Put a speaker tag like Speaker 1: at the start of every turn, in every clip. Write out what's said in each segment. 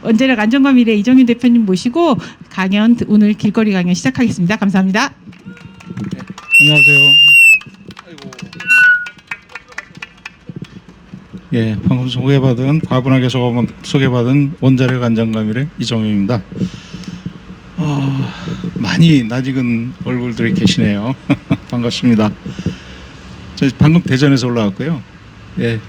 Speaker 1: 원자력 안전과 미래 이정윤 대표님 모시고 강연 오늘 길거리 강연 시작하겠습니다. 감사합니다.
Speaker 2: 네, 안녕하세요. 아이고. 예, 방금 과분하게 소개받은 원자력 안전과 미래 이정윤입니다. 많이 낯익은 얼굴들이 계시네요. 반갑습니다. 저 방금 대전에서 올라왔고요. 예,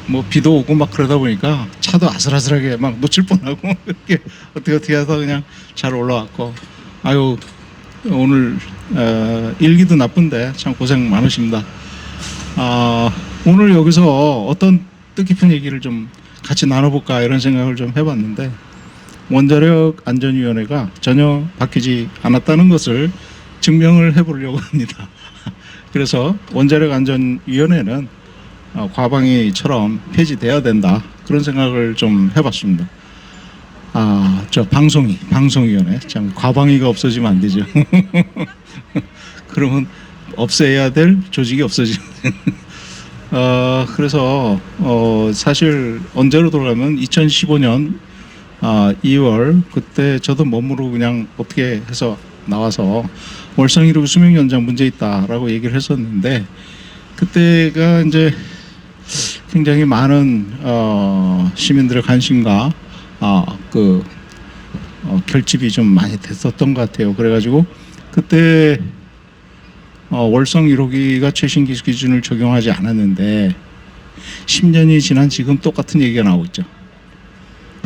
Speaker 2: 뭐 비도 오고 막 그러다 보니까 차도 아슬아슬하게 막 놓칠 뻔하고 이렇게 어떻게 해서 그냥 잘 올라왔고, 아유 오늘 일기도 나쁜데 참 고생 많으십니다. 오늘 여기서 어떤 뜻깊은 얘기를 좀 같이 나눠볼까 이런 생각을 좀 해봤는데, 원자력 안전위원회가 전혀 바뀌지 않았다는 것을 증명을 해보려고 합니다. 그래서 원자력 안전위원회는 과방위처럼 폐지돼야 된다, 그런 생각을 좀 해봤습니다. 저 방송위원회, 참 과방위가 없어지면 안 되죠. 그러면 없애야 될 조직이 없어지는. 그래서 사실 언제로 돌아가면 2015년 2월 그때 저도 몸으로 그냥 어떻게 해서 나와서 월성 1호기 수명 연장 문제 있다라고 얘기를 했었는데, 그때가 이제 굉장히 많은 시민들의 관심과 결집이 좀 많이 됐었던 것 같아요. 그래가지고 그때 월성 1호기가 최신 기준을 적용하지 않았는데 10년이 지난 지금 똑같은 얘기가 나오고 있죠.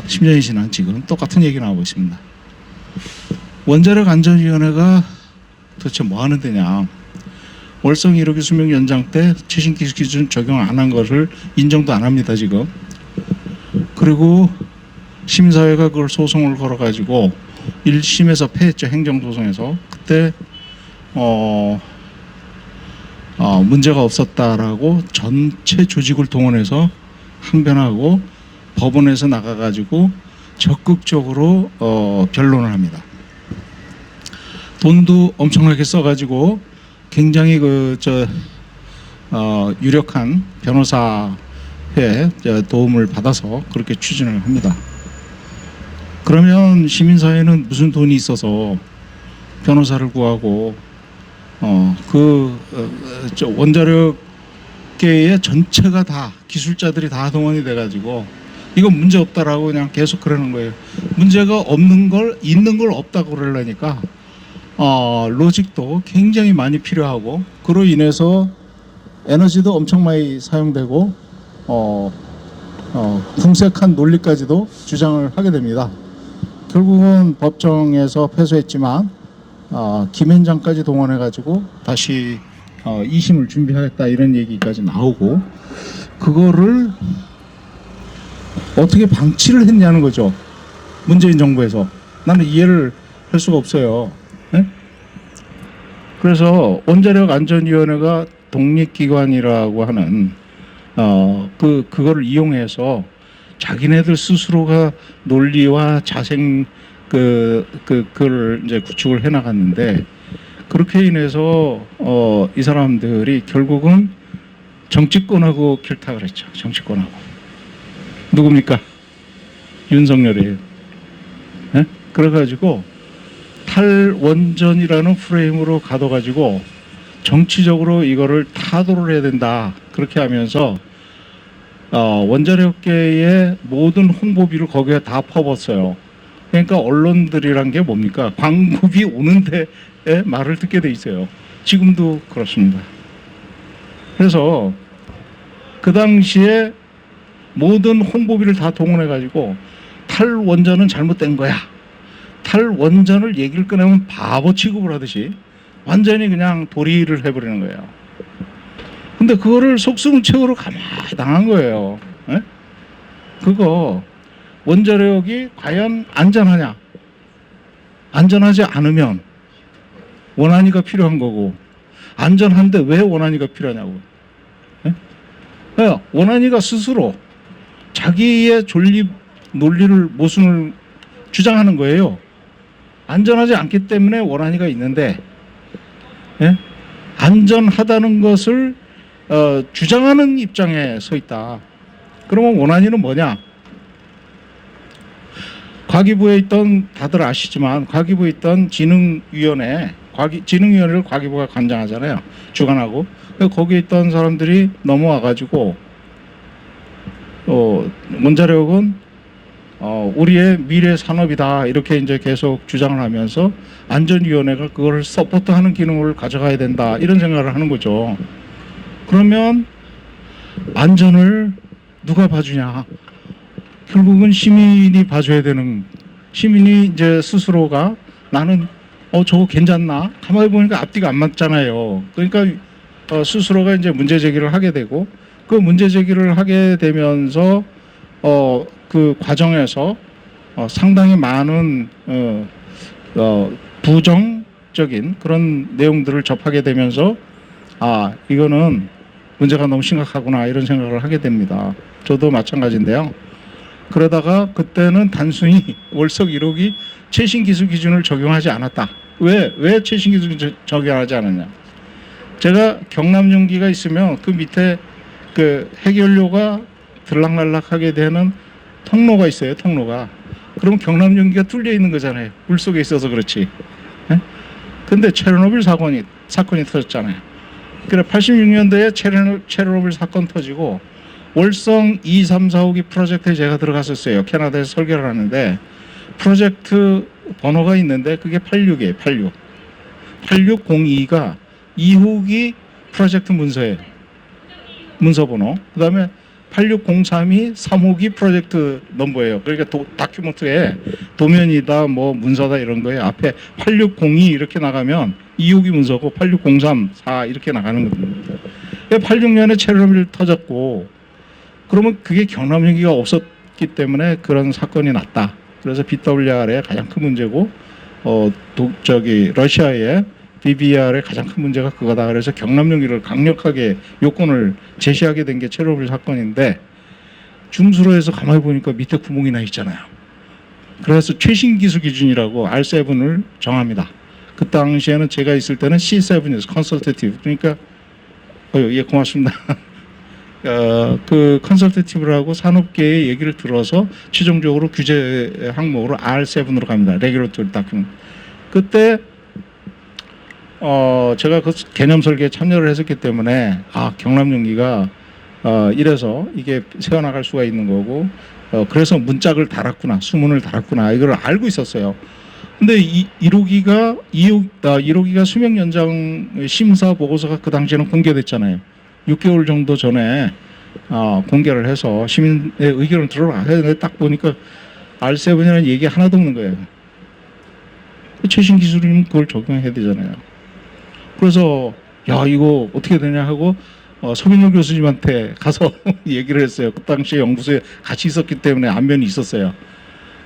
Speaker 2: 10년이 지난 지금 똑같은 얘기가 나오고 있습니다. 원자력 안전위원회가 도대체 뭐 하는 데냐. 월성 1호기 수명 연장 때 최신 기준 적용 안 한 것을 인정도 안 합니다, 지금. 그리고 시민사회가 그걸 소송을 걸어가지고 1심에서 패했죠, 행정소송에서. 그때 문제가 없었다라고 전체 조직을 동원해서 항변하고 법원에서 나가가지고 적극적으로 변론을 합니다. 돈도 엄청나게 써가지고 굉장히 유력한 변호사의 도움을 받아서 그렇게 추진을 합니다. 그러면 시민사회는 무슨 돈이 있어서 변호사를 구하고 원자력계의 전체가 다 기술자들이 다 동원이 돼가지고 이거 문제 없다라고 그냥 계속 그러는 거예요. 문제가 없는 걸 있는 걸 없다고 그러려니까 로직도 굉장히 많이 필요하고, 그로 인해서 에너지도 엄청 많이 사용되고 궁색한 논리까지도 주장을 하게 됩니다. 결국은 법정에서 패소했지만 김현장까지 동원해가지고 다시 2심을 준비하겠다 이런 얘기까지 나오고, 그거를 어떻게 방치를 했냐는 거죠, 문재인 정부에서. 나는 이해를 할 수가 없어요. 네? 그래서 원자력 안전위원회가 독립기관이라고 하는 그거를 이용해서 자기네들 스스로가 논리와 자생 그걸 이제 구축을 해 나갔는데, 그렇게 인해서 이 사람들이 결국은 정치권하고 결탁을 했죠. 정치권하고. 누굽니까? 윤석열이에요. 네? 그래가지고 탈원전이라는 프레임으로 가둬가지고 정치적으로 이거를 타도를 해야 된다, 그렇게 하면서 원자력계의 모든 홍보비를 거기에 다 퍼붓어요. 그러니까 언론들이란 게 뭡니까? 광고비 오는 데에 말을 듣게 돼 있어요. 지금도 그렇습니다. 그래서 그 당시에 모든 홍보비를 다 동원해가지고 탈원전은 잘못된 거야, 탈원전을 얘기를 꺼내면 바보 취급을 하듯이 완전히 그냥 도리를 해버리는 거예요. 근데 그거를 속수무 채우러 가만히 당한 거예요. 에? 그거 원자력이 과연 안전하냐? 안전하지 않으면 원안위가 필요한 거고, 안전한데 왜 원안위가 필요하냐고. 원안위가 스스로 자기의 존립 논리를 모순을 주장하는 거예요. 안전하지 않기 때문에 원안위가 있는데, 안전하다는 것을 주장하는 입장에 서 있다. 그러면 원안위는 뭐냐? 과기부에 있던 다들 아시지만 과기부에 있던 진흥위원회 진흥위원회를 과기부가 관장하잖아요. 주관하고 거기에 있던 사람들이 넘어와가지고 원자력은 우리의 미래 산업이다 이렇게 이제 계속 주장을 하면서 안전위원회가 그거를 서포트하는 기능을 가져가야 된다 이런 생각을 하는 거죠. 그러면 안전을 누가 봐주냐? 결국은 시민이 봐줘야 되는, 시민이 이제 스스로가 나는 저거 괜찮나? 가만히 보니까 앞뒤가 안 맞잖아요. 그러니까 스스로가 이제 문제 제기를 하게 되고 그 문제 제기를 하게 되면서 그 과정에서 상당히 많은 부정적인 그런 내용들을 접하게 되면서 이거는 문제가 너무 심각하구나 이런 생각을 하게 됩니다. 저도 마찬가지인데요. 그러다가 그때는 단순히 월석 1호기 최신 기술 기준을 적용하지 않았다. 왜 최신 기술 적용하지 않았냐? 제가 경남용기가 있으면 그 밑에 그 핵연료가 들락날락하게 되는 통로가 있어요. 통로가. 그럼 경남용기가 뚫려 있는 거잖아요. 물 속에 있어서 그렇지. 예? 근데 체르노빌 사건이 터졌잖아요. 그래 86년도에 체르노빌 사건 터지고 월성 2, 3, 4, 5기 프로젝트에 제가 들어갔었어요. 캐나다에서 설계를 하는데 프로젝트 번호가 있는데 그게 86이에요. 8602가 2호기 프로젝트 문서예요. 문서 번호. 그 다음에 8603이 3호기 프로젝트 넘버예요. 그러니까 다큐멘트에 도면이다 뭐 문서다 이런 거에 앞에 8602 이렇게 나가면 2호기 문서고 8603, 4 이렇게 나가는 겁니다. 86년에 체르노빌 터졌고 그러면 그게 경남용기가 없었기 때문에 그런 사건이 났다. 그래서 BWR의 가장 큰 문제고 러시아의 BBR의 가장 큰 문제가 그거다. 그래서 경남용기를 강력하게 요건을 제시하게 된 게 체르노빌 사건인데 중수로에서 가만히 보니까 밑에 구멍이 나 있잖아요. 그래서 최신 기술 기준이라고 R7을 정합니다. 그 당시에는 제가 있을 때는 C7이었어요. 컨설테티브. 그러니까 예 고맙습니다. 그 컨설테티브라고 산업계의 얘기를 들어서 최종적으로 규제 항목으로 R7으로 갑니다. 레귤레토리 다큐멘트. 그때 제가 그 개념 설계에 참여를 했었기 때문에 경남용기가 이래서 이게 새어나갈 수가 있는 거고 그래서 문짝을 달았구나, 수문을 달았구나 이걸 알고 있었어요. 근데 1호기가 수명 연장 심사 보고서가 그 당시에는 공개됐잖아요. 6개월 정도 전에 공개를 해서 시민의 의견을 들어라 했는데 딱 보니까 R7이라는 얘기 하나도 없는 거예요. 최신 기술이면 그걸 적용해야 되잖아요. 그래서 야 이거 어떻게 되냐 하고 서민영 교수님한테 가서 얘기를 했어요. 그 당시에 연구소에 같이 있었기 때문에 안면이 있었어요.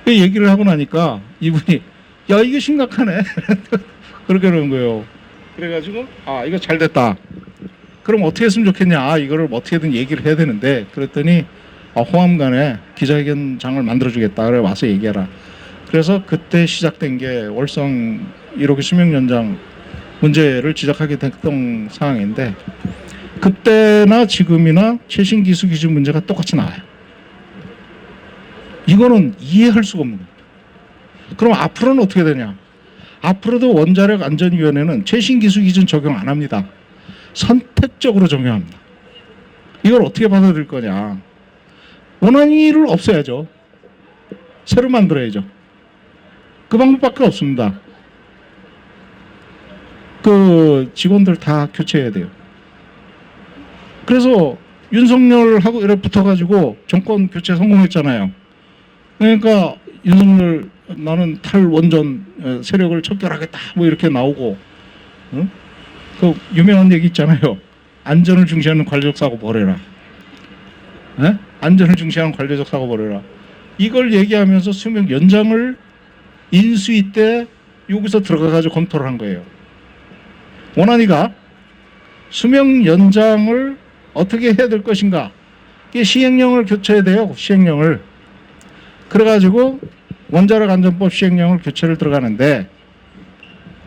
Speaker 2: 그 얘기를 하고 나니까 이분이 야 이게 심각하네 그렇게 그러는 거예요. 그래가지고 이거 잘 됐다. 그럼 어떻게 했으면 좋겠냐? 이거를 어떻게든 얘기를 해야 되는데 그랬더니 호암간에 기자회견장을 만들어주겠다. 그래 와서 얘기해라. 그래서 그때 시작된 게 월성 1호기 수명 연장 문제를 지적하게 됐던 상황인데 그때나 지금이나 최신 기술 기준 문제가 똑같이 나와요. 이거는 이해할 수가 없는 거예요. 그럼 앞으로는 어떻게 되냐? 앞으로도 원자력 안전위원회는 최신 기술 기준 적용 안 합니다. 선택적으로 적용합니다. 이걸 어떻게 받아들일 거냐? 원안위를 없애야죠. 새로 만들어야죠. 그 방법밖에 없습니다. 그 직원들 다 교체해야 돼요. 그래서 윤석열하고 이렇게 붙어가지고 정권 교체 성공했잖아요. 그러니까 윤석열 나는 탈원전 세력을 척결하겠다 뭐 이렇게 나오고 그 유명한 얘기 있잖아요. 안전을 중시하는 관료적 사고 버려라. 안전을 중시하는 관료적 사고 버려라. 이걸 얘기하면서 수명 연장을 인수위 때 여기서 들어가가지고 검토를 한 거예요. 원안위가 수명 연장을 어떻게 해야 될 것인가. 이게 시행령을 교체해야 돼요. 시행령을. 그래가지고 원자력 안전법 시행령을 교체를 들어가는데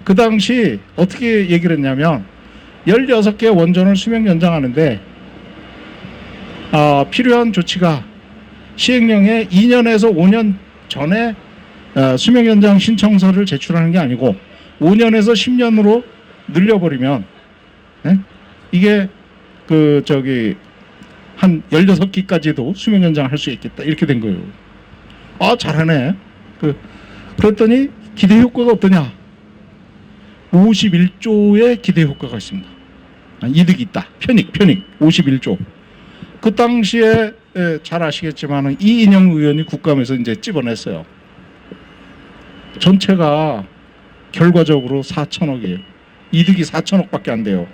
Speaker 2: 그 당시 어떻게 얘기를 했냐면 16개 원전을 수명 연장하는데 필요한 조치가 시행령에 2년에서 5년 전에 수명 연장 신청서를 제출하는 게 아니고 5년에서 10년으로 늘려버리면 이게 한 16기까지도 수명 연장을 할 수 있겠다 이렇게 된 거예요. 아 잘하네. 그랬더니 기대 효과가 어떠냐? 51조의 기대 효과가 있습니다. 이득이 있다. 편익 51조. 그 당시에 잘 아시겠지만 이인영 의원이 국감에서 이제 찝어냈어요. 전체가 결과적으로 4천억이에요. 이득이 4천억밖에 안 돼요.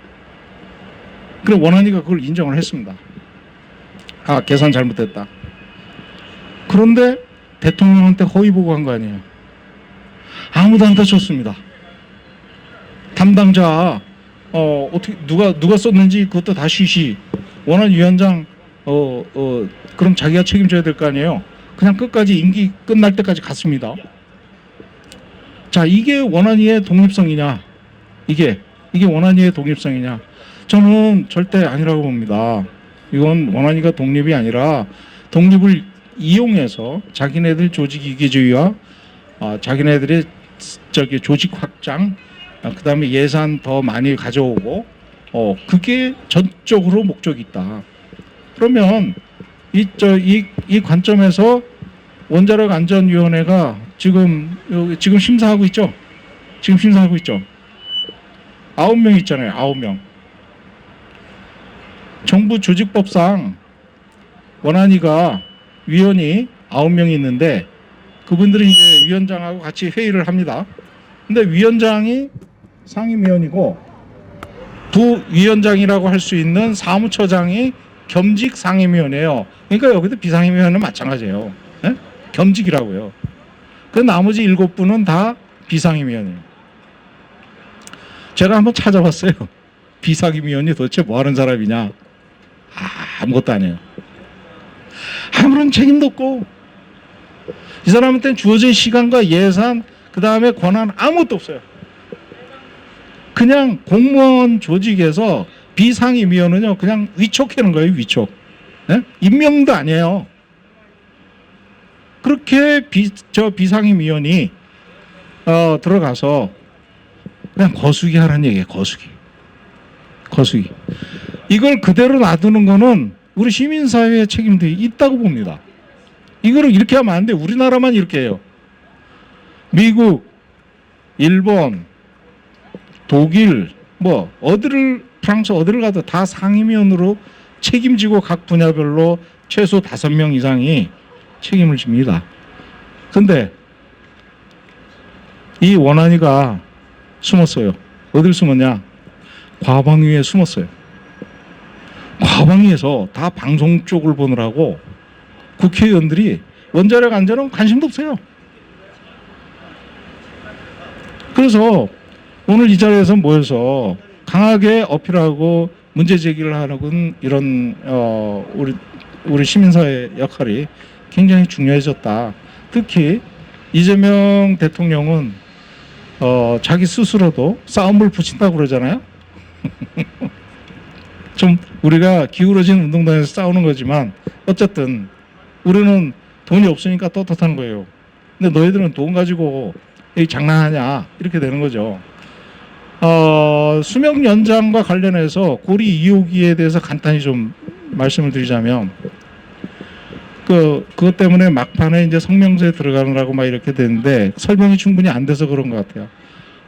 Speaker 2: 그래 원안위가 그걸 인정을 했습니다. 아 계산 잘못됐다. 그런데 대통령한테 허위 보고한 거 아니에요. 아무도 안 다쳤습니다. 담당자 어떻게 누가 썼는지 그것도 다 쉬쉬. 원안위원장 그럼 자기가 책임져야 될 거 아니에요. 그냥 끝까지 임기 끝날 때까지 갔습니다. 자 이게 원안위의 독립성이냐? 이게 원안위의 독립성이냐? 저는 절대 아니라고 봅니다. 이건 원안위가 독립이 아니라 독립을 이용해서 자기네들 조직 이기주의와 자기네들의 조직 확장, 그다음에 예산 더 많이 가져오고 그게 전적으로 목적이 있다. 그러면 이 관점에서 원자력 안전위원회가 지금 심사하고 있죠. 지금 심사하고 있죠. 9명 있잖아요. 9명. 정부 조직법상 원안위가 위원이 9명이 있는데 그분들이 이제 위원장하고 같이 회의를 합니다. 근데 위원장이 상임위원이고 부위원장이라고 할 수 있는 사무처장이 겸직 상임위원이에요. 그러니까 여기도 비상임위원은 마찬가지예요. 네? 겸직이라고요. 그 나머지 7분은 다 비상임위원이에요. 제가 한번 찾아봤어요. 비상임위원이 도대체 뭐 하는 사람이냐? 아무것도 안 해요. 아무런 책임도 없고 이 사람한테는 주어진 시간과 예산 그 다음에 권한 아무것도 없어요. 그냥 공무원 조직에서 비상임위원은요 그냥 위촉하는 거예요. 위촉. 네? 임명도 아니에요. 그렇게 비상임위원이 들어가서 그냥 거수기 하라는 얘기예요. 거수기. 이걸 그대로 놔두는 거는 우리 시민사회의 책임도 있다고 봅니다. 이거를 이렇게 하면 안 돼. 우리나라만 이렇게 해요. 미국, 일본, 독일, 프랑스 어디를 가도 다 상임위원으로 책임지고 각 분야별로 최소 5명 이상이 책임을 집니다. 그런데 이 원안위가 숨었어요. 어딜 숨었냐? 과방위에 숨었어요. 과방위에서 다 방송 쪽을 보느라고 국회의원들이 원자력 안전은 관심도 없어요. 그래서 오늘 이 자리에서 모여서 강하게 어필하고 문제 제기를 하는 이런 우리 시민사회 역할이 굉장히 중요해졌다. 특히 이재명 대통령은 자기 스스로도 싸움을 붙인다고 그러잖아요. 좀 우리가 기울어진 운동장에서 싸우는 거지만 어쨌든 우리는 돈이 없으니까 떳떳한 거예요. 근데 너희들은 돈 가지고 장난하냐 이렇게 되는 거죠. 수명 연장과 관련해서 고리 2호기에 대해서 간단히 좀 말씀을 드리자면 그것 때문에 막판에 이제 성명서에 들어가느라고 막 이렇게 되는데 설명이 충분히 안 돼서 그런 것 같아요.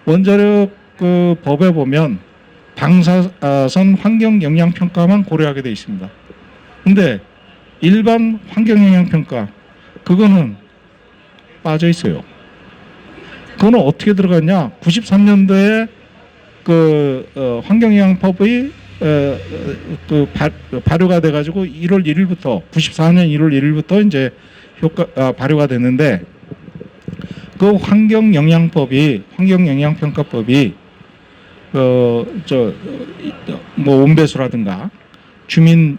Speaker 2: 원자력 법에 보면 방사선 환경 영향 평가만 고려하게 돼 있습니다. 근데 일반 환경 영향 평가 그거는 빠져 있어요. 그거는 어떻게 들어갔냐? 93년도에 환경영향법이 발효가 돼가지고 1월 1일부터 94년 1월 1일부터 이제 발효가 됐는데 그 환경영향평가법이 온배수라든가 주민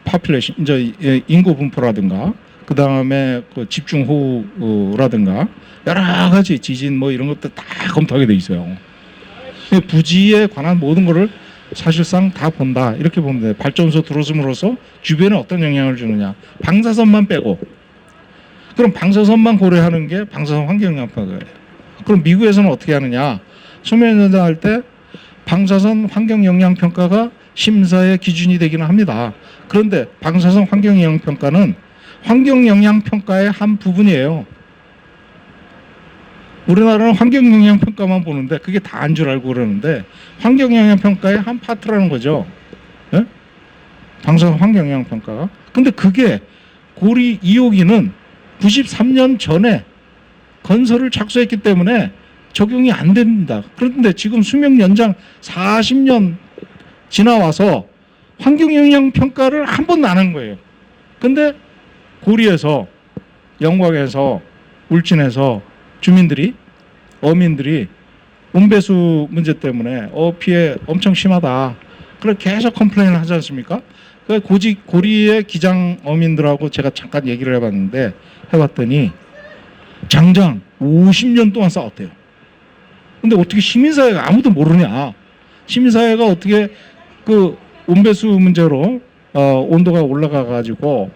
Speaker 2: 파퓰레이션 이제 인구 분포라든가 그 다음에 집중호우라든가 여러 가지 지진 이런 것들 다 검토하게 돼 있어요. 부지에 관한 모든 거를 사실상 다 본다 이렇게 보면 돼요. 발전소 들어섬으로써 주변에 어떤 영향을 주느냐 방사선만 빼고. 그럼 방사선만 고려하는 게 방사선 환경영향평가예요. 그럼 미국에서는 어떻게 하느냐? 수면연장 할 때 방사선 환경영향평가가 심사의 기준이 되기는 합니다. 그런데 방사선 환경영향평가는 환경영향평가의 한 부분이에요. 우리나라는 환경영향평가만 보는데 그게 다인 줄 알고 그러는데 환경영향평가의 한 파트라는 거죠. 예? 방사선 환경영향평가가. 근데 그게 고리 2호기는 93년 전에 건설을 착수했기 때문에 적용이 안 됩니다. 그런데 지금 수명 연장 40년 지나와서 환경영향평가를 한 번도 안 한 거예요. 근데 고리에서, 영광에서, 울진에서 주민들이, 어민들이 온배수 문제 때문에 피해 엄청 심하다. 그래 계속 컴플레인을 하지 않습니까? 그 고리의 기장 어민들하고 제가 잠깐 얘기를 해봤더니 장장 50년 동안 싸웠대요. 근데 어떻게 시민사회가 아무도 모르냐? 시민사회가 어떻게 그 온배수 문제로 온도가 올라가 가지고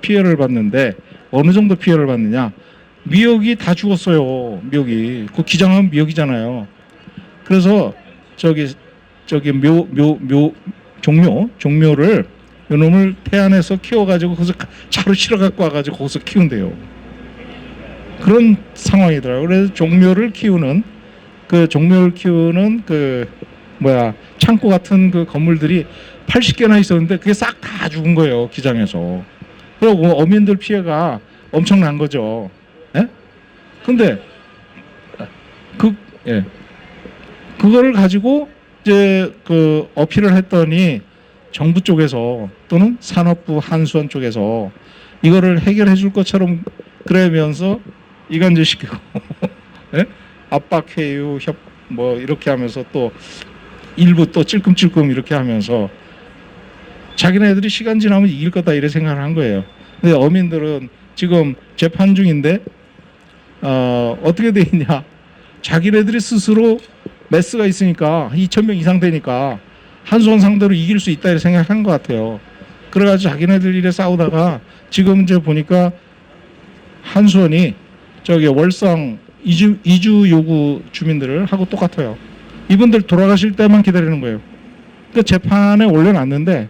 Speaker 2: 피해를 받는데 어느 정도 피해를 받느냐? 미역이 다 죽었어요. 미역이 그 기장하면 미역이잖아요. 그래서 저기 종묘를 요놈을 태안에서 키워가지고 거기서 차로 실어 갖고 와가지고 거기서 키운대요. 그런 상황이더라고요. 그래서 종묘를 키우는 창고 같은 그 건물들이 80개나 있었는데 그게 싹 다 죽은 거예요. 기장에서. 그리고 어민들 피해가 엄청난 거죠. 예? 근데 그거를 가지고 이제 그 어필을 했더니 정부 쪽에서 또는 산업부 한수원 쪽에서 이거를 해결해 줄 것처럼 그러면서 이간질시키고 예? 압박해요, 이렇게 하면서 또 일부 또 찔끔찔끔 이렇게 하면서 자기네들이 시간 지나면 이길 거다 이래 생각을 한 거예요. 근데 어민들은 지금 재판 중인데 어떻게 돼 있냐? 자기네들이 스스로 매스가 있으니까 2,000명 이상 되니까 한수원 상대로 이길 수 있다 이렇게 생각한 것 같아요. 그래가지고 자기네들 이래 싸우다가 지금 이제 보니까 한수원이 저기 월성 이주 요구 주민들을 하고 똑같아요. 이분들 돌아가실 때만 기다리는 거예요. 그 재판에 올려놨는데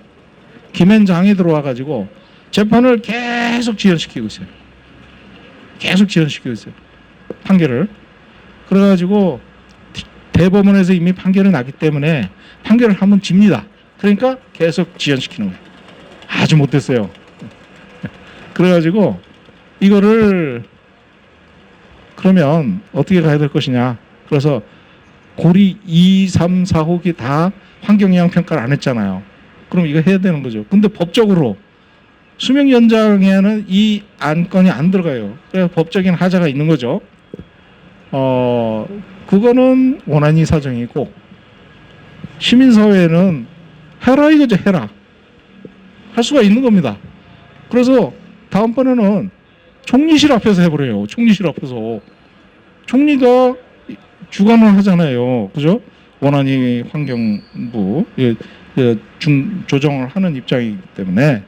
Speaker 2: 김앤장이 들어와가지고 재판을 계속 지연시키고 있어요. 계속 지연시키고 있어요. 판결을. 그래가지고 대법원에서 이미 판결이 나기 때문에 판결을 하면 집니다. 그러니까 계속 지연시키는 거예요. 아주 못됐어요. 그래가지고 이거를 그러면 어떻게 가야 될 것이냐. 그래서 고리 2, 3, 4호기 다 환경영향평가를 안 했잖아요. 그럼 이거 해야 되는 거죠. 근데 법적으로 수명 연장에는 이 안건이 안 들어가요. 그래서 법적인 하자가 있는 거죠. 그거는 원안이 사정이고 시민사회는 해라 이거죠. 해라. 할 수가 있는 겁니다. 그래서 다음번에는 총리실 앞에서 해버려요. 총리실 앞에서. 총리가 주관을 하잖아요. 그죠? 원안이 환경부 조정을 하는 입장이기 때문에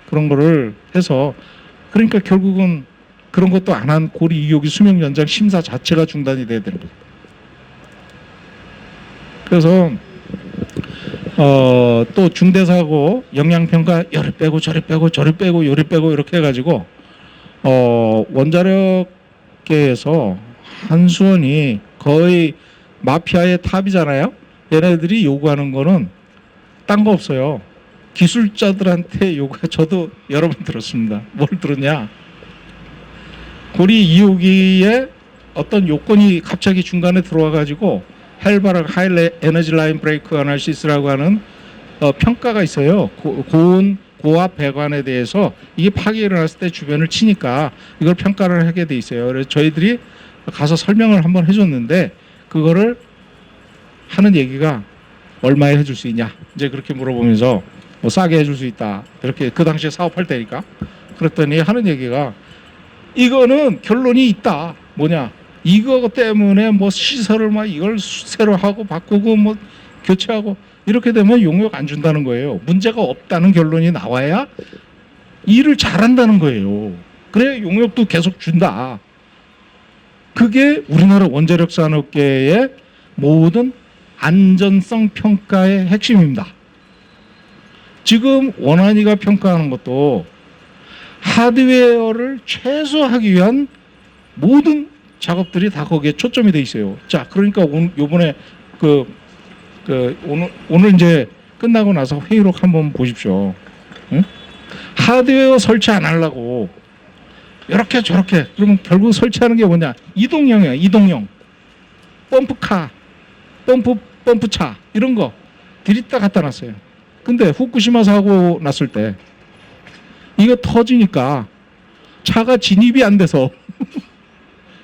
Speaker 2: 그런 거를 해서 그러니까 결국은 그런 것도 안 한 고리 2호기 수명 연장 심사 자체가 중단이 돼야 되는 거죠. 그래서 또 중대사고 영향평가 요리 빼고 저리 빼고 저리 빼고 요리 빼고 이렇게 해가지고 원자력계에서 한수원이 거의 마피아의 탑이잖아요. 얘네들이 요구하는 거는 딴 거 없어요. 기술자들한테 요구해. 저도 여러 번 들었습니다. 뭘 들었냐? 고리 2호기에 어떤 요건이 갑자기 중간에 들어와가지고 헬바락 하이 에너지 라인 브레이크 어널시스라고 하는 평가가 있어요. 고압 배관에 대해서 이게 파괴가 일어났을 때 주변을 치니까 이걸 평가를 하게 돼 있어요. 그래서 저희들이 가서 설명을 한번 해줬는데 그거를 하는 얘기가 얼마에 해줄 수 있냐 이제 그렇게 물어보면서 뭐 싸게 해줄 수 있다 이렇게 그 당시에 사업할 때니까 그랬더니 하는 얘기가 이거는 결론이 있다. 뭐냐 이거 때문에 뭐 시설을 막 이걸 새로 하고 바꾸고 뭐 교체하고 이렇게 되면 용역 안 준다는 거예요. 문제가 없다는 결론이 나와야 일을 잘한다는 거예요. 그래 용역도 계속 준다. 그게 우리나라 원자력 산업계의 모든 안전성 평가의 핵심입니다. 지금 원안위가 평가하는 것도 하드웨어를 최소화하기 위한 모든 작업들이 다 거기에 초점이 돼 있어요. 자, 그러니까 요번에 오늘 이제 끝나고 나서 회의록 한번 보십시오. 응? 하드웨어 설치 안 하려고 이렇게 저렇게 그러면 결국 설치하는 게 뭐냐? 이동형이야. 이동형. 펌프카, 펌프차 이런 거 들이다 갖다 놨어요. 근데 후쿠시마 사고 났을 때 이거 터지니까 차가 진입이 안 돼서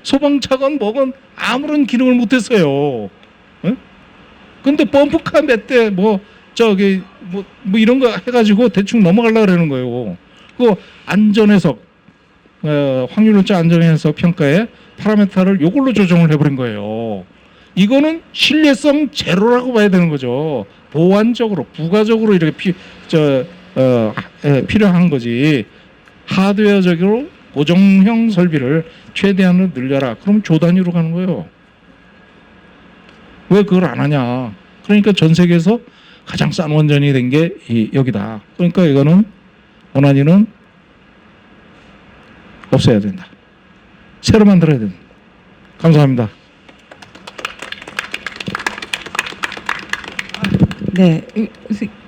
Speaker 2: 소방차건 뭐건 아무런 기능을 못했어요. 응? 근데 펌프카 몇 대 뭐 이런 거 해가지고 대충 넘어가려고 그러는 거예요. 그 안전해석, 확률론자 안전해석 평가에 파라메타를 요걸로 조정을 해버린 거예요. 이거는 신뢰성 제로라고 봐야 되는 거죠. 보완적으로, 부가적으로 이렇게 필요한 거지. 하드웨어적으로 고정형 설비를 최대한으로 늘려라. 그럼 조 단위로 가는 거예요. 왜 그걸 안 하냐? 그러니까 전 세계에서 가장 싼 원전이 된 게 여기다. 그러니까 이거는 원안위는 없애야 된다. 새로 만들어야 된다. 감사합니다.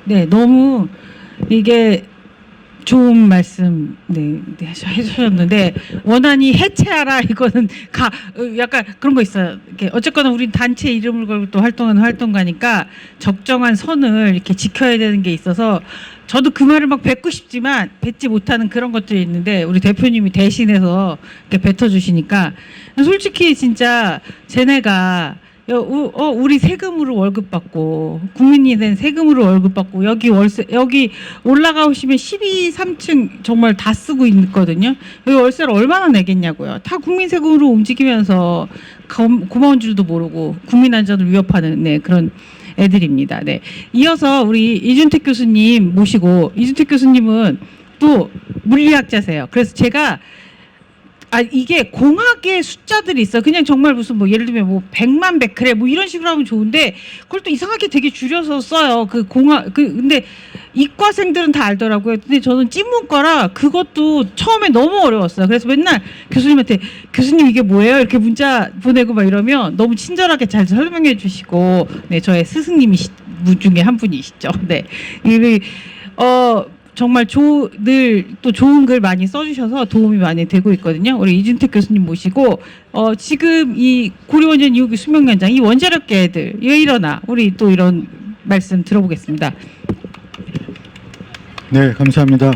Speaker 1: 네, 너무 이게 좋은 말씀 해주셨는데 원안위 해체하라 이거는 약간 그런 거 있어요. 이렇게 어쨌거나 우린 단체 이름을 걸고 또 활동하는 활동가니까 적정한 선을 이렇게 지켜야 되는 게 있어서 저도 그 말을 막 뱉고 싶지만 뱉지 못하는 그런 것들이 있는데 우리 대표님이 대신해서 이렇게 뱉어주시니까 솔직히 진짜 쟤네가 우리 세금으로 월급 받고 국민이 된 세금으로 월급 받고 여기 올라가시면 12, 3층 정말 다 쓰고 있거든요. 여기 월세를 얼마나 내겠냐고요. 다 국민 세금으로 움직이면서 고마운 줄도 모르고 국민 안전을 위협하는 그런 애들입니다. 네. 이어서 우리 이준택 교수님 모시고 이준택 교수님은 또 물리학자세요. 그래서 제가 이게 공학의 숫자들이 있어. 그냥 정말 무슨 뭐 예를 들면 뭐 100만 베크레 뭐 이런 식으로 하면 좋은데 그걸 또 이상하게 되게 줄여서 써요. 근데 이과생들은 다 알더라고요. 근데 저는 찐문과라 그것도 처음에 너무 어려웠어요. 그래서 맨날 교수님한테 교수님 이게 뭐예요? 이렇게 문자 보내고 막 이러면 너무 친절하게 잘 설명해 주시고 네, 저의 스승님이 중에 한 분이시죠. 네. 정말 늘 또 좋은 글 많이 써주셔서 도움이 많이 되고 있거든요. 우리 이준택 교수님 모시고 지금 이 고려원전 2호기 수명 연장 이 원자력계들 왜 이러나 우리 또 이런 말씀 들어보겠습니다.
Speaker 3: 네, 감사합니다.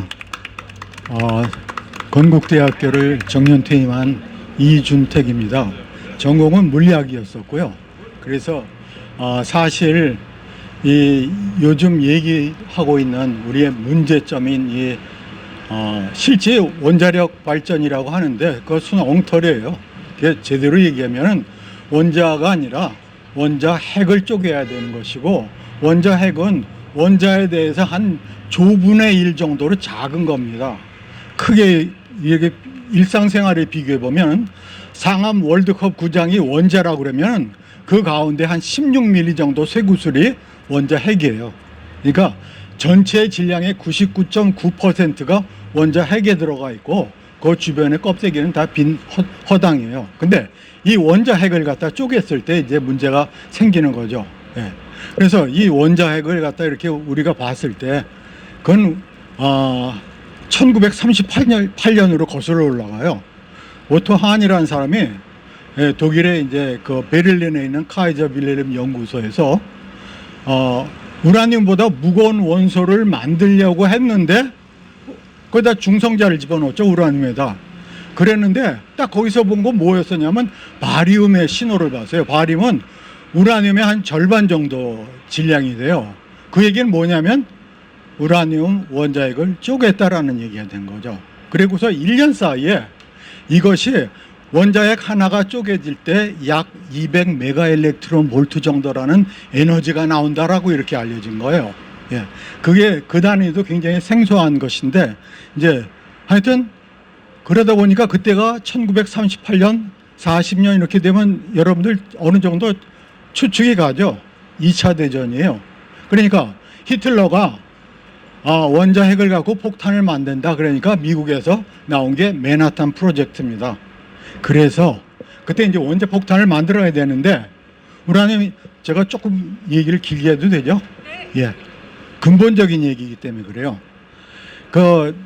Speaker 3: 건국대학교를 정년 퇴임한 이준택입니다. 전공은 물리학이었었고요. 그래서 사실 요즘 얘기하고 있는 우리의 문제점인 실제 원자력 발전이라고 하는데 그것은 엉터리예요. 제대로 얘기하면 원자가 아니라 원자 핵을 쪼개야 되는 것이고 원자 핵은 원자에 대해서 한 조분의 1 정도로 작은 겁니다. 크게 이렇게 일상생활에 비교해 보면 상암 월드컵 구장이 원자라고 그러면 그 가운데 한 16mm 정도 쇠구슬이 원자 핵이에요. 그러니까 전체 질량의 99.9%가 원자 핵에 들어가 있고 그 주변의 껍데기는 다 빈 허당이에요. 근데 이 원자 핵을 갖다 쪼갰을 때 이제 문제가 생기는 거죠. 예. 그래서 이 원자 핵을 갖다 이렇게 우리가 봤을 때 그건 1938년으로 거슬러 올라가요. 오토 한이라는 사람이 독일의 이제 그 베를린에 있는 카이저 빌헬름 연구소에서 우라늄보다 무거운 원소를 만들려고 했는데 거기다 중성자를 집어넣었죠. 우라늄에다. 그랬는데 딱 거기서 본 건 뭐였었냐면 바리움의 신호를 봤어요. 바리움은 우라늄의 한 절반 정도 질량이 돼요. 그 얘기는 뭐냐면 우라늄 원자핵을 쪼갰다라는 얘기가 된 거죠. 그리고서 1년 사이에 이것이 원자핵 하나가 쪼개질 때 약 200 메가일렉트론 볼트 정도라는 에너지가 나온다라고 이렇게 알려진 거예요. 예. 그게 그 단위도 굉장히 생소한 것인데 이제 하여튼 그러다 보니까 그때가 1938년, 40년 이렇게 되면 여러분들 어느 정도 추측이 가죠. 2차 대전이에요. 그러니까 히틀러가 원자핵을 갖고 폭탄을 만든다. 그러니까 미국에서 나온 게 맨하탄 프로젝트입니다. 그래서 그때 이제 원자 폭탄을 만들어야 되는데 우라늄이 제가 조금 얘기를 길게 해도 되죠? 예. 근본적인 얘기이기 때문에 그래요. 그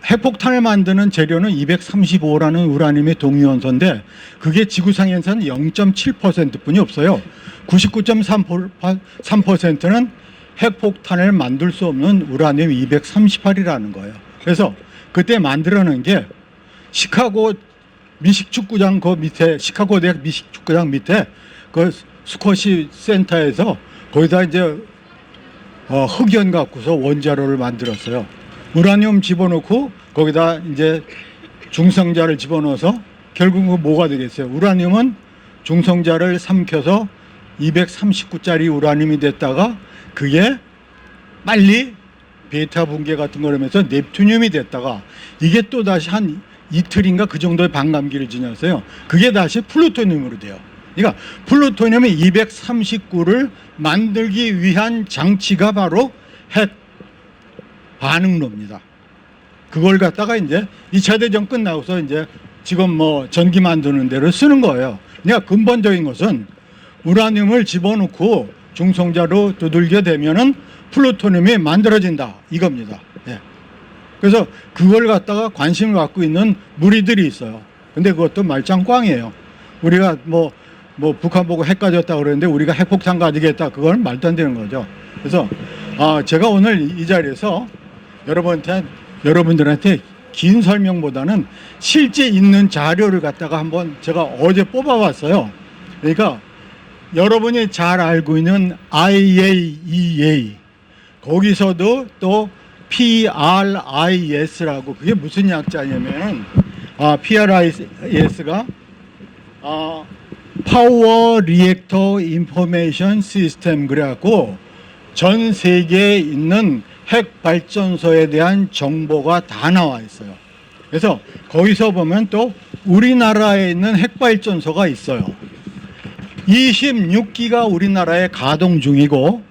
Speaker 3: 핵폭탄을 만드는 재료는 235라는 우라늄의 동위원소인데 그게 지구상에서는 0.7%뿐이 없어요. 99.3%는 핵폭탄을 만들 수 없는 우라늄 238이라는 거예요. 그래서 그때 만들어낸 게 시카고 미식축구장 그 밑에 시카고 대학 미식축구장 밑에 그 스쿼시 센터에서 거기다 이제 흑연 갖고서 원자로를 만들었어요. 우라늄 집어넣고 거기다 이제 중성자를 집어넣어서 결국은 뭐가 되겠어요? 우라늄은 중성자를 삼켜서 239짜리 우라늄이 됐다가 그게 빨리 베타 붕괴 같은 걸 하면서 넵투늄이 됐다가 이게 또 다시 한 이틀인가 그 정도의 반감기를 지났어요. 그게 다시 플루토늄으로 돼요. 그러니까 플루토늄이 239를 만들기 위한 장치가 바로 핵 반응로입니다. 그걸 갖다가 이제 2차 대전 끝나고서 이제 지금 뭐 전기 만드는 데로 쓰는 거예요. 그러니까 근본적인 것은 우라늄을 집어넣고 중성자로 두들겨 대면은 플루토늄이 만들어진다 이겁니다. 예. 그래서 그걸 갖다가 관심을 갖고 있는 무리들이 있어요. 근데 그것도 말짱 꽝이에요. 우리가 뭐 북한 보고 핵 가졌다 그러는데 우리가 핵폭탄 가지겠다 그건 말도 안 되는 거죠. 그래서 제가 오늘 이 자리에서 여러분들한테 긴 설명보다는 실제 있는 자료를 갖다가 한번 제가 어제 뽑아봤어요. 그러니까 여러분이 잘 알고 있는 IAEA 거기서도 또 PRIS라고 그게 무슨 약자냐면 PRIS가 파워 리액터 인포메이션 시스템 그래갖고 전 세계에 있는 핵 발전소에 대한 정보가 다 나와 있어요. 그래서 거기서 보면 또 우리나라에 있는 핵 발전소가 있어요. 26기가 우리나라에 가동 중이고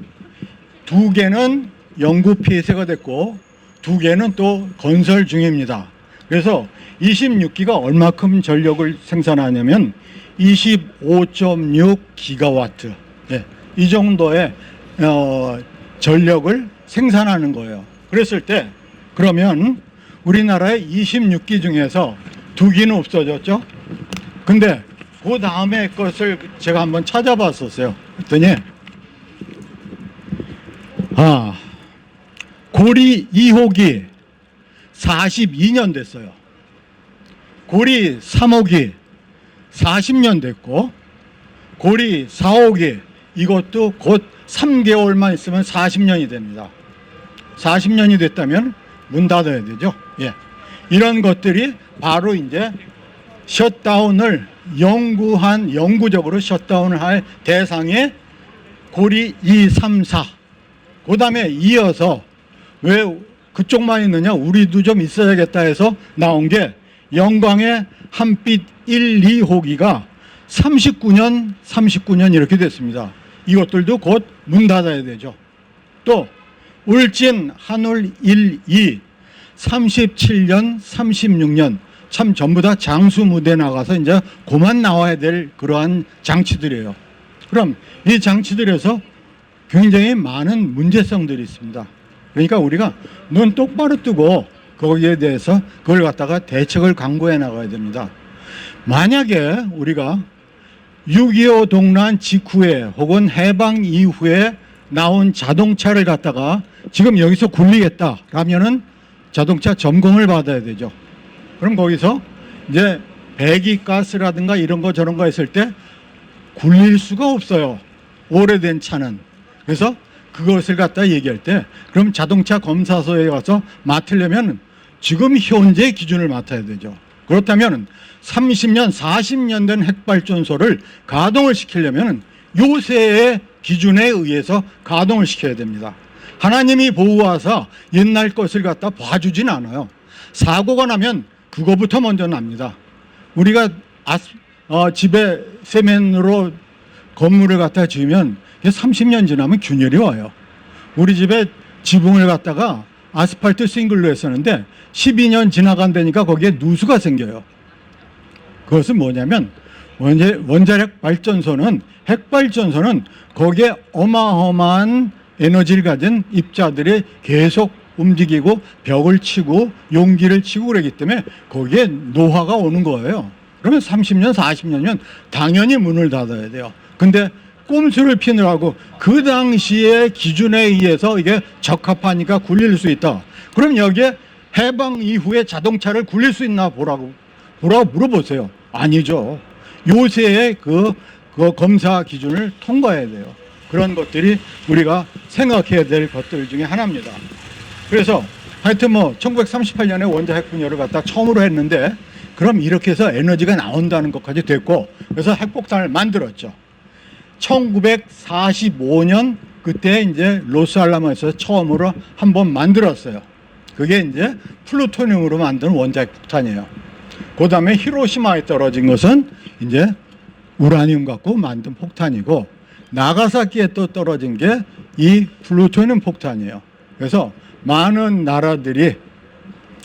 Speaker 3: 2개는 연구 폐쇄가 됐고 2개는 또 건설 중입니다. 그래서 26기가 얼마큼 전력을 생산하냐면 25.6 기가와트 이 정도의 전력을 생산하는 거예요. 그랬을 때 그러면 우리나라의 26기 중에서 2기는 없어졌죠. 근데 그 다음에 것을 제가 한번 찾아봤었어요. 그랬더니 고리 2호기 42년 됐어요. 고리 3호기 40년 됐고 고리 4호기 이것도 곧 3개월만 있으면 40년이 됩니다. 40년이 됐다면 문 닫아야 되죠. 예. 이런 것들이 바로 이제 셧다운을 영구적으로 셧다운을 할 대상의 고리 2, 3, 4. 그 다음에 이어서 왜 그쪽만 있느냐 우리도 좀 있어야겠다 해서 나온 게 영광의 한빛 1, 2호기가 39년 이렇게 됐습니다. 이것들도 곧 문 닫아야 되죠. 또 울진 한울 1, 2 37년 36년 참 전부 다 장수 무대 나가서 이제 그만 나와야 될 그러한 장치들이에요. 그럼 이 장치들에서 굉장히 많은 문제성들이 있습니다. 그러니까 우리가 눈 똑바로 뜨고 거기에 대해서 그걸 갖다가 대책을 강구해 나가야 됩니다. 만약에 우리가 6.25 동란 직후에 혹은 해방 이후에 나온 자동차를 갖다가 지금 여기서 굴리겠다라면은 자동차 점검을 받아야 되죠. 그럼 거기서 이제 배기가스라든가 이런 거 저런 거 했을 때 굴릴 수가 없어요. 오래된 차는. 그래서 그것을 갖다 얘기할 때 그럼 자동차 검사소에 가서 맡으려면 지금 현재 기준을 맡아야 되죠. 그렇다면 30년, 40년 된 핵발전소를 가동을 시키려면 요새의 기준에 의해서 가동을 시켜야 됩니다. 하나님이 보호하사 옛날 것을 갖다 봐주진 않아요. 사고가 나면 그거부터 먼저 납니다. 우리가 집에 세면으로 건물을 갖다 지으면 30년 지나면 균열이 와요. 우리 집에 지붕을 갖다가 아스팔트 싱글로 했었는데 12년 지나간다니까 거기에 누수가 생겨요. 그것은 뭐냐면 원자력 발전소는 핵발전소는 거기에 어마어마한 에너지를 가진 입자들이 계속 움직이고 벽을 치고 용기를 치고 그러기 때문에 거기에 노화가 오는 거예요. 그러면 30년, 40년이면 당연히 문을 닫아야 돼요. 근데 꼼수를 피느라고 그 당시의 기준에 의해서 이게 적합하니까 굴릴 수 있다. 그럼 여기에 해방 이후에 자동차를 굴릴 수 있나 보라고 물어보세요. 아니죠. 요새의 그 검사 기준을 통과해야 돼요. 그런 것들이 우리가 생각해야 될 것들 중에 하나입니다. 그래서 하여튼 1938년에 원자핵 분열을 갖다 처음으로 했는데 그럼 이렇게 해서 에너지가 나온다는 것까지 됐고 그래서 핵폭탄을 만들었죠. 1945년 그때 이제 로스알라모에서 처음으로 한번 만들었어요. 그게 이제 플루토늄으로 만든 원자핵 폭탄이에요. 그 다음에 히로시마에 떨어진 것은 이제 우라늄 갖고 만든 폭탄이고 나가사키에 또 떨어진 게 이 플루토늄 폭탄이에요. 그래서 많은 나라들이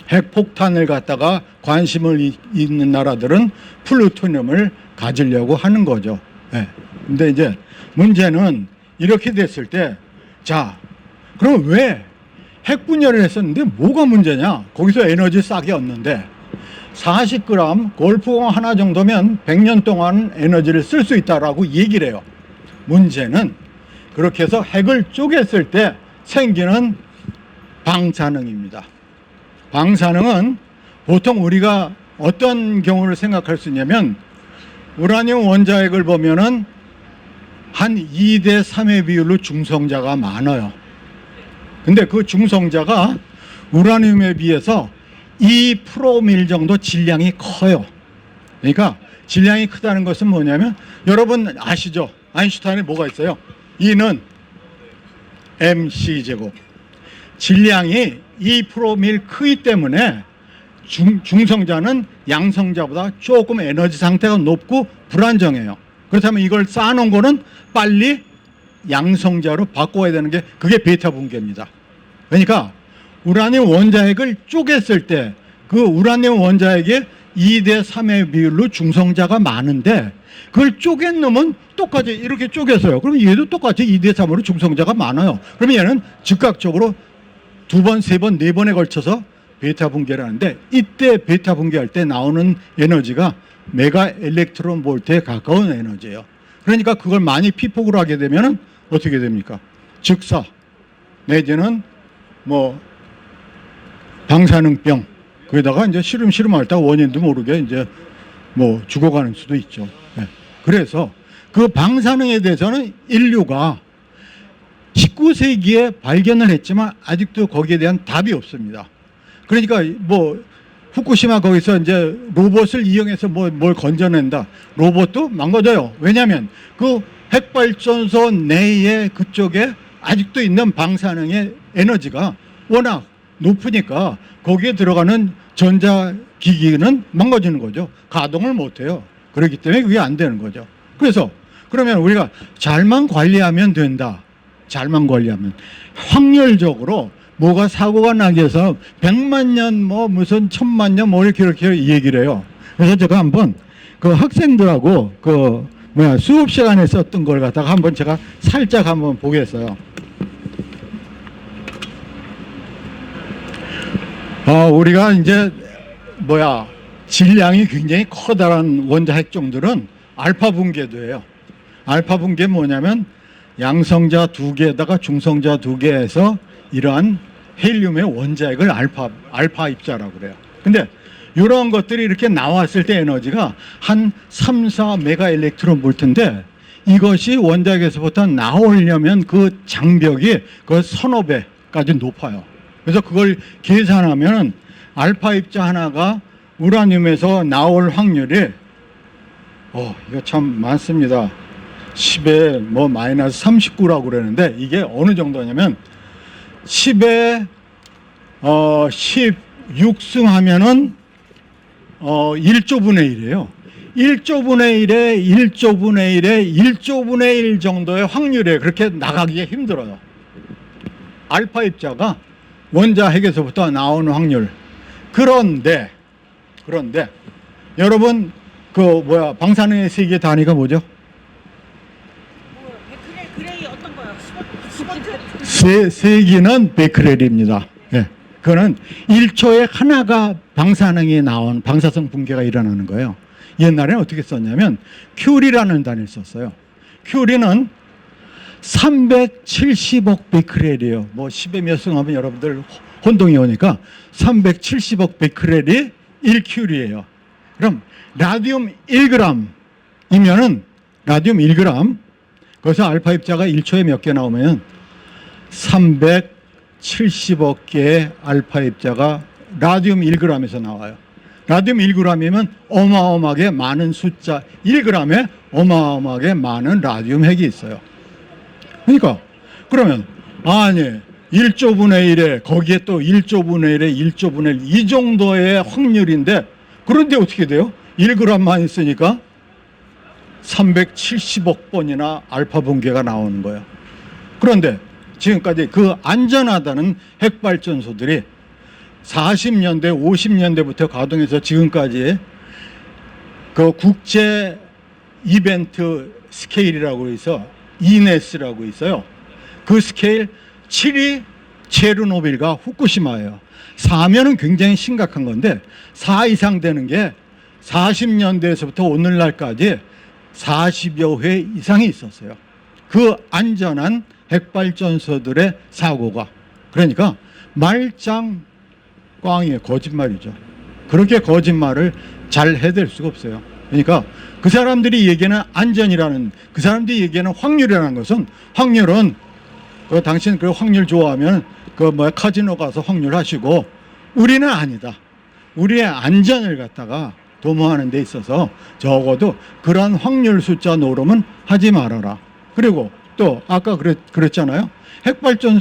Speaker 3: 핵폭탄을 갖다가 관심을 있는 나라들은 플루토늄을 가지려고 하는 거죠. 네. 근데 이제 문제는 이렇게 됐을 때, 자, 그럼 왜 핵분열을 했었는데 뭐가 문제냐? 거기서 에너지 싸게 얻는데 40g 골프공 하나 정도면 100년 동안 에너지를 쓸 수 있다라고 얘기를 해요. 문제는 그렇게 해서 핵을 쪼갰을 때 생기는 방사능입니다. 방사능은 보통 우리가 어떤 경우를 생각할 수 있냐면 우라늄 원자핵을 보면은 한 2대 3의 비율로 중성자가 많아요. 근데 그 중성자가 우라늄에 비해서 2프로밀 정도 질량이 커요. 그러니까 질량이 크다는 것은 뭐냐면 여러분 아시죠? 아인슈타인에 뭐가 있어요? E는 mc제곱. 질량이 2프로밀 크기 때문에 중성자는 양성자보다 조금 에너지 상태가 높고 불안정해요. 그렇다면 이걸 쌓아놓은 거는 빨리 양성자로 바꿔야 되는 게 그게 베타 붕괴입니다. 그러니까 우라늄 원자핵을 쪼갰을 때 그 우라늄 원자핵에 2대 3의 비율로 중성자가 많은데 그걸 쪼갠 놈은 똑같이 이렇게 쪼개서요. 그럼 얘도 똑같이 2대 3으로 중성자가 많아요. 그러면 얘는 즉각적으로 2번, 3번, 4번에 걸쳐서 베타 붕괴를 하는데 이때 베타 붕괴할 때 나오는 에너지가 메가 일렉트론 볼트에 가까운 에너지예요. 그러니까 그걸 많이 피폭을 하게 되면 어떻게 됩니까? 즉사 내지는 방사능병 거기다가 이제 시름 앓다가 원인도 모르게 이제 죽어가는 수도 있죠. 네. 그래서 그 방사능에 대해서는 인류가 19세기에 발견을 했지만 아직도 거기에 대한 답이 없습니다. 그러니까 후쿠시마 거기서 이제 로봇을 이용해서 뭘 건져낸다. 로봇도 망가져요. 왜냐하면 그 핵발전소 내에 그쪽에 아직도 있는 방사능의 에너지가 워낙 높으니까 거기에 들어가는 전자기기는 망가지는 거죠. 가동을 못해요. 그렇기 때문에 그게 안 되는 거죠. 그래서 그러면 우리가 잘만 관리하면 된다. 잘만 관리하면 확률적으로 뭐가 사고가 나게 해서 100만 년 무슨 1000만 년 이렇게 얘기를 해요. 그래서 제가 한번 그 학생들하고 수업 시간에 썼던 걸 갖다가 한번 제가 살짝 한번 보겠어요. 우리가 이제 질량이 굉장히 커다란 원자핵 종들은 알파 붕괴도 해요. 알파 붕괴 뭐냐면 양성자 2개에다가 중성자 2개에서 이러한 헬륨의 원자핵을 알파 입자라고 그래요. 근데 이런 것들이 이렇게 나왔을 때 에너지가 한 3, 4 메가 일렉트론 볼트인데 이것이 원자핵에서부터 나오려면 그 장벽이 그 서너 배까지 높아요. 그래서 그걸 계산하면 알파 입자 하나가 우라늄에서 나올 확률이 이거 참 많습니다. 10에 마이너스 39라고 그러는데 이게 어느 정도냐면 10에 16승 하면은 1조 분의 1이에요. 1조 분의 1에 1조 분의 1에 1조 분의 1 정도의 확률에 그렇게 나가기가 힘들어요. 알파 입자가 원자 핵에서부터 나오는 확률. 그런데 여러분 방사능의 세계 단위가 뭐죠?
Speaker 1: 그레이 어떤 거요?
Speaker 3: 세기는 베크렐입니다. 예. 그거는 1초에 하나가 방사능이 나온 방사성 붕괴가 일어나는 거예요. 옛날에는 어떻게 썼냐면 큐리라는 단위를 썼어요. 큐리는 370억 베크렐이에요. 뭐 10의 몇 승 하면 여러분들 혼동이 오니까 370억 베크렐이 1큐리예요. 그럼 라디움 1g이면은 라디움 1g 거기서 알파 입자가 1초에 몇 개 나오면 370억 개의 알파 입자가 라디움 1g에서 나와요. 라디움 1g이면 어마어마하게 많은 숫자 1g에 어마어마하게 많은 라디움 핵이 있어요. 그러니까 그러면 아니 1조 분의 1에 거기에 또 1조 분의 1에 1조 분의 1 이 정도의 확률인데 그런데 어떻게 돼요? 1g만 있으니까 370억 번이나 알파 붕괴가 나오는 거예요. 그런데 지금까지 그 안전하다는 핵발전소들이 40년대, 50년대부터 가동해서 지금까지 그 국제 이벤트 스케일이라고 해서 이네스라고 있어요. 그 스케일 7이 체르노빌과 후쿠시마예요. 4면은 굉장히 심각한 건데 4 이상 되는 게 40년대에서부터 오늘날까지 40여 회 이상이 있었어요. 그 안전한 핵발전소들의 사고가. 그러니까 말짱 꽝이에요. 거짓말이죠. 그렇게 거짓말을 잘 해댈 수가 없어요. 그러니까 그 사람들이 얘기하는 안전이라는, 그 사람들이 얘기하는 확률이라는 것은, 확률은 당신 그 확률 좋아하면 카지노 가서 확률 하시고, 우리는 아니다. 우리의 안전을 갖다가 도모하는 데 있어서 적어도 그러한 확률 숫자 노름은 하지 말아라. 그리고 또 아까 그랬잖아요. 핵발전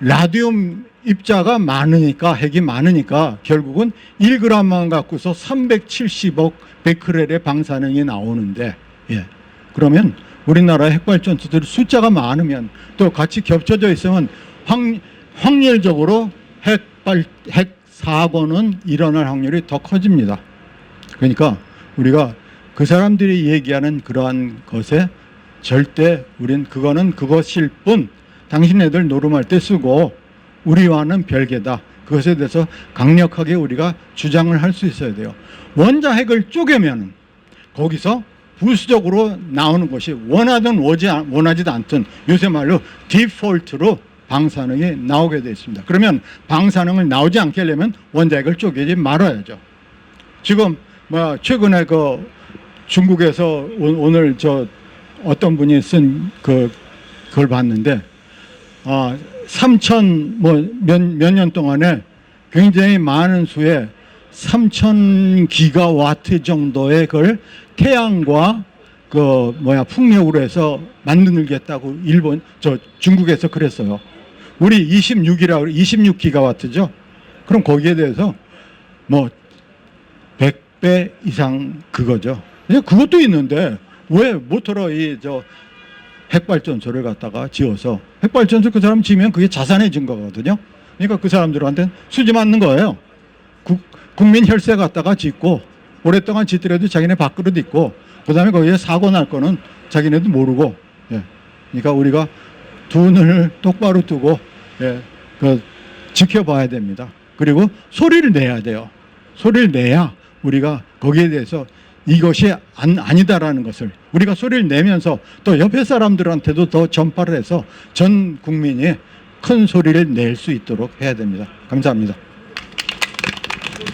Speaker 3: 라디움 입자가 많으니까, 핵이 많으니까 결국은 1g만 갖고서 370억 베크렐의 방사능이 나오는데, 예. 그러면 우리나라 핵발전소들이 숫자가 많으면 또 같이 겹쳐져 있으면 확률적으로 핵 사고는 일어날 확률이 더 커집니다. 그러니까 우리가 그 사람들이 얘기하는 그러한 것에 절대 우린 그거는 그것일 뿐, 당신네들 노름할 때 쓰고 우리와는 별개다. 그것에 대해서 강력하게 우리가 주장을 할 수 있어야 돼요. 원자 핵을 쪼개면 거기서 부수적으로 나오는 것이 원하든 원하지도 않든 요새 말로 디폴트로 방사능이 나오게 되어 있습니다. 그러면 방사능을 나오지 않게 하려면 원자 핵을 쪼개지 말아야죠. 지금 최근에 중국에서 오늘 어떤 분이 쓴 그걸 봤는데, 몇 년 동안에 굉장히 많은 수의 3,000 기가와트 정도의 걸 태양과 풍력으로 해서 만들겠다고 중국에서 그랬어요. 우리 26 기가와트죠. 그럼 거기에 대해서 100배 이상 그거죠. 그것도 있는데 왜 못하러 핵발전소를 갖다가 지어서, 핵발전소 그 사람 지으면 그게 자산해진 거거든요. 그러니까 그 사람들한테는 수지 맞는 거예요. 국민 혈세 갖다가 짓고 오랫동안 짓더라도 자기네 밥그릇 있고, 그 다음에 거기에 사고 날 거는 자기네도 모르고, 예. 그러니까 우리가 두 눈을 똑바로 뜨고, 예, 지켜봐야 됩니다. 그리고 소리를 내야 돼요. 소리를 내야 우리가 거기에 대해서 이것이 아니다라는 것을 우리가 소리를 내면서 또 옆에 사람들한테도 더 전파를 해서 전 국민이 큰 소리를 낼 수 있도록 해야 됩니다. 감사합니다.